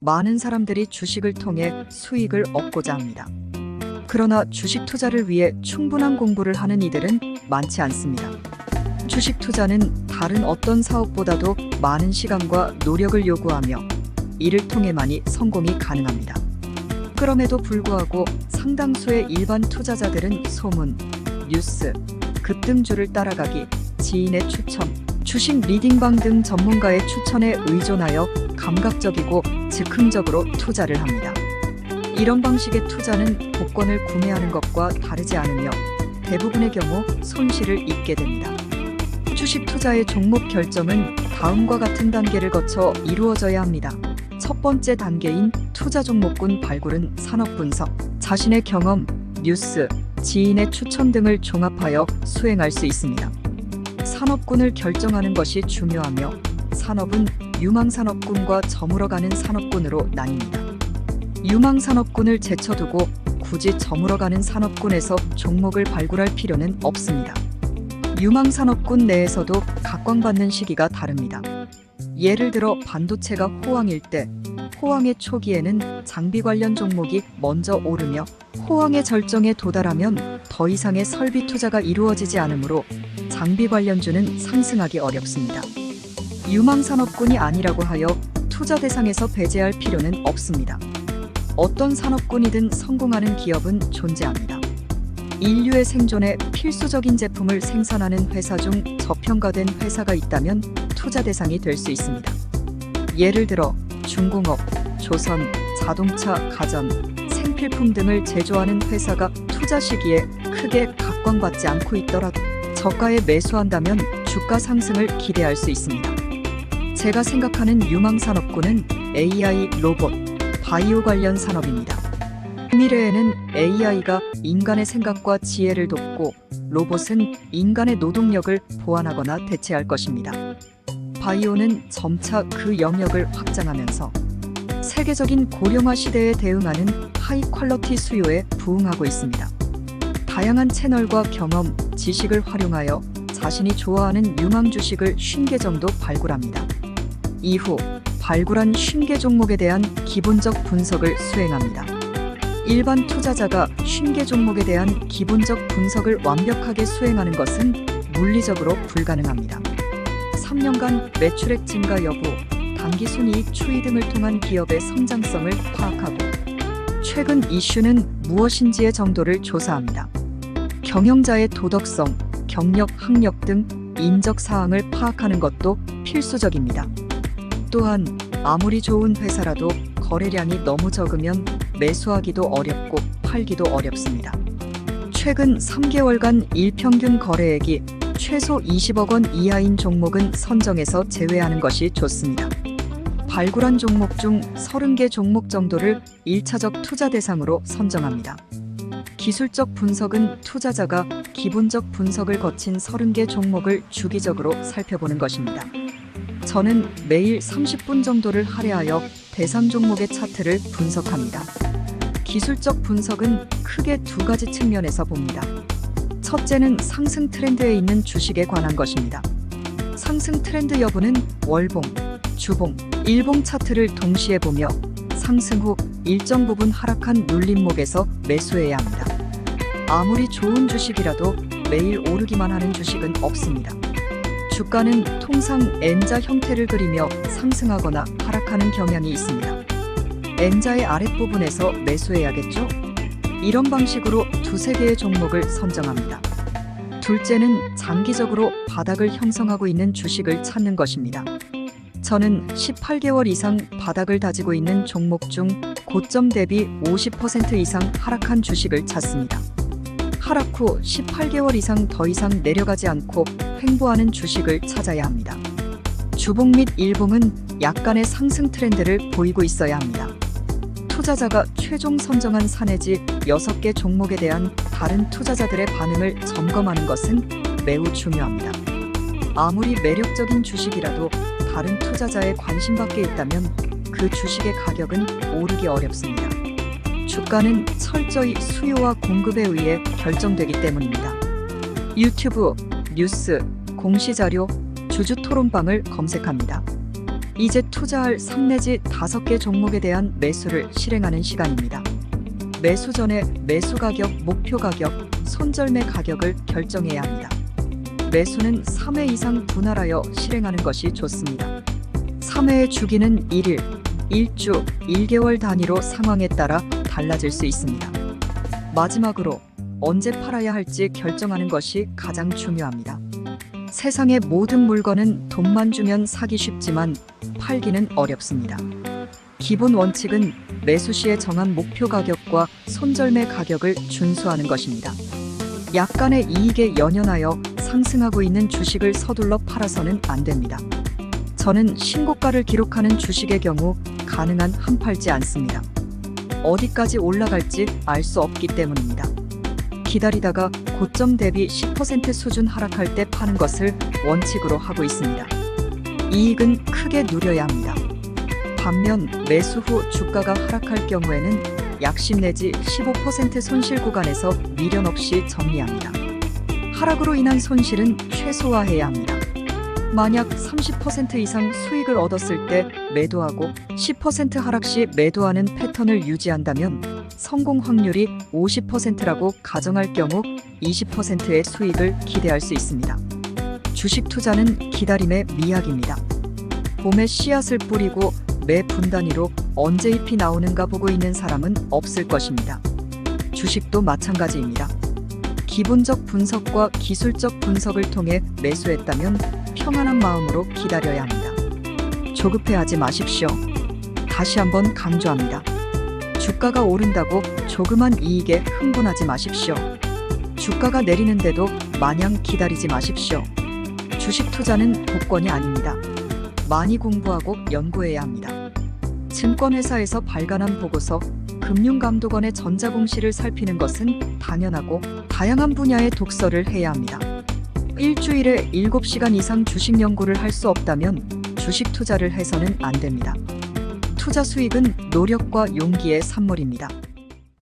많은 사람들이 주식을 통해 수익을 얻고자 합니다. 그러나 주식 투자를 위해 충분한 공부를 하는 이들은 많지 않습니다. 주식 투자는 다른 어떤 사업보다도 많은 시간과 노력을 요구하며 이를 통해만이 성공이 가능합니다. 그럼에도 불구하고 상당수의 일반 투자자들은 소문, 뉴스, 급등주를 따라가기, 지인의 추천, 주식 리딩방 등 전문가의 추천에 의존하여 감각적이고 즉흥적으로 투자를 합니다. 이런 방식의 투자는 복권을 구매하는 것과 다르지 않으며 대부분의 경우 손실을 입게 됩니다. 주식 투자의 종목 결정은 다음과 같은 단계를 거쳐 이루어져야 합니다. 첫 번째 단계인 투자 종목군 발굴은 산업 분석, 자신의 경험, 뉴스, 지인의 추천 등을 종합하여 수행할 수 있습니다. 산업군을 결정하는 것이 중요하며 산업은 유망산업군과 저물어가는 산업군으로 나뉩니다. 유망산업군을 제쳐두고 굳이 저물어가는 산업군에서 종목을 발굴할 필요는 없습니다. 유망산업군 내에서도 각광받는 시기가 다릅니다. 예를 들어 반도체가 호황일 때 호황의 초기에는 장비 관련 종목이 먼저 오르며 호황의 절정에 도달하면 더 이상의 설비 투자가 이루어지지 않으므로 장비 관련주는 상승하기 어렵습니다. 유망산업군이 아니라고 하여 투자 대상에서 배제할 필요는 없습니다. 어떤 산업군이든 성공하는 기업은 존재합니다. 인류의 생존에 필수적인 제품을 생산하는 회사 중 저평가된 회사가 있다면 투자 대상이 될 수 있습니다. 예를 들어 중공업, 조선, 자동차, 가전, 생필품 등을 제조하는 회사가 투자 시기에 크게 각광받지 않고 있더라도 저가에 매수한다면 주가 상승을 기대할 수 있습니다. 제가 생각하는 유망산업군은 AI, 로봇, 바이오 관련 산업입니다. 미래에는 AI가 인간의 생각과 지혜를 돕고 로봇은 인간의 노동력을 보완하거나 대체할 것입니다. 바이오는 점차 그 영역을 확장하면서 세계적인 고령화 시대에 대응하는 하이 퀄러티 수요에 부응하고 있습니다. 다양한 채널과 경험, 지식을 활용하여 자신이 좋아하는 유망 주식을 50개 정도 발굴합니다. 이후 발굴한 50개 종목에 대한 기본적 분석을 수행합니다. 일반 투자자가 50개 종목에 대한 기본적 분석을 완벽하게 수행하는 것은 물리적으로 불가능합니다. 3년간 매출액 증가 여부, 단기 순이익 추이 등을 통한 기업의 성장성을 파악하고 최근 이슈는 무엇인지의 정도를 조사합니다. 경영자의 도덕성, 경력, 학력 등 인적 사항을 파악하는 것도 필수적입니다. 또한 아무리 좋은 회사라도 거래량이 너무 적으면 매수하기도 어렵고 팔기도 어렵습니다. 최근 3개월간 일평균 거래액이 최소 20억 원 이하인 종목은 선정해서 제외하는 것이 좋습니다. 발굴한 종목 중 30개 종목 정도를 1차적 투자 대상으로 선정합니다. 기술적 분석은 투자자가 기본적 분석을 거친 30개 종목을 주기적으로 살펴보는 것입니다. 저는 매일 30분 정도를 할애하여 대상 종목의 차트를 분석합니다. 기술적 분석은 크게 두 가지 측면에서 봅니다. 첫째는 상승 트렌드에 있는 주식에 관한 것입니다. 상승 트렌드 여부는 월봉, 주봉, 일봉 차트를 동시에 보며 상승 후 일정 부분 하락한 눌림목에서 매수해야 합니다. 아무리 좋은 주식이라도 매일 오르기만 하는 주식은 없습니다. 주가는 통상 N자 형태를 그리며 상승하거나 하락하는 경향이 있습니다. N자의 아랫부분에서 매수해야겠죠? 이런 방식으로 두세 개의 종목을 선정합니다. 둘째는 장기적으로 바닥을 형성하고 있는 주식을 찾는 것입니다. 저는 18개월 이상 바닥을 다지고 있는 종목 중 고점 대비 50% 이상 하락한 주식을 찾습니다. 하락 후 18개월 이상 더 이상 내려가지 않고 횡보하는 주식을 찾아야 합니다. 주봉 및 일봉은 약간의 상승 트렌드를 보이고 있어야 합니다. 투자자가 최종 선정한 사내지 6개 종목에 대한 다른 투자자들의 반응을 점검하는 것은 매우 중요합니다. 아무리 매력적인 주식이라도 다른 투자자의 관심 밖에 있다면 그 주식의 가격은 오르기 어렵습니다. 주가는 철저히 수요와 공급에 의해 결정되기 때문입니다. 유튜브, 뉴스, 공시자료, 주주토론방을 검색합니다. 이제 투자할 3 내지 5개 종목에 대한 매수를 실행하는 시간입니다. 매수 전에 매수 가격, 목표 가격, 손절매 가격을 결정해야 합니다. 매수는 3회 이상 분할하여 실행하는 것이 좋습니다. 3회의 주기는 1일, 1주, 1개월 단위로 상황에 따라 달라질 수 있습니다. 마지막으로 언제 팔아야 할지 결정하는 것이 가장 중요합니다. 세상의 모든 물건은 돈만 주면 사기 쉽지만 팔기는 어렵습니다. 기본 원칙은 매수 시에 정한 목표 가격과 손절매 가격을 준수하는 것입니다. 약간의 이익에 연연하여 상승하고 있는 주식을 서둘러 팔아서는 안 됩니다. 저는 신고가를 기록하는 주식의 경우 가능한 한 팔지 않습니다. 어디까지 올라갈지 알 수 없기 때문입니다. 기다리다가 고점 대비 10% 수준 하락할 때 파는 것을 원칙으로 하고 있습니다. 이익은 크게 누려야 합니다. 반면 매수 후 주가가 하락할 경우에는 약 10 내지 15% 손실 구간에서 미련 없이 정리합니다. 하락으로 인한 손실은 최소화해야 합니다. 만약 30% 이상 수익을 얻었을 때 매도하고 10% 하락 시 매도하는 패턴을 유지한다면 성공 확률이 50%라고 가정할 경우 20%의 수익을 기대할 수 있습니다. 주식 투자는 기다림의 미학입니다. 봄에 씨앗을 뿌리고 매 분 단위로 언제 잎이 나오는가 보고 있는 사람은 없을 것입니다. 주식도 마찬가지입니다. 기본적 분석과 기술적 분석을 통해 매수했다면 평안한 마음으로 기다려야 합니다. 조급해하지 마십시오. 다시 한번 강조합니다. 주가가 오른다고 조그만 이익에 흥분하지 마십시오. 주가가 내리는데도 마냥 기다리지 마십시오. 주식 투자는 복권이 아닙니다. 많이 공부하고 연구해야 합니다. 증권회사에서 발간한 보고서, 금융감독원의 전자공시를 살피는 것은 당연하고 다양한 분야의 독서를 해야 합니다. 일주일에 7시간 이상 주식 연구를 할 수 없다면 주식 투자를 해서는 안 됩니다. 투자 수익은 노력과 용기의 산물입니다.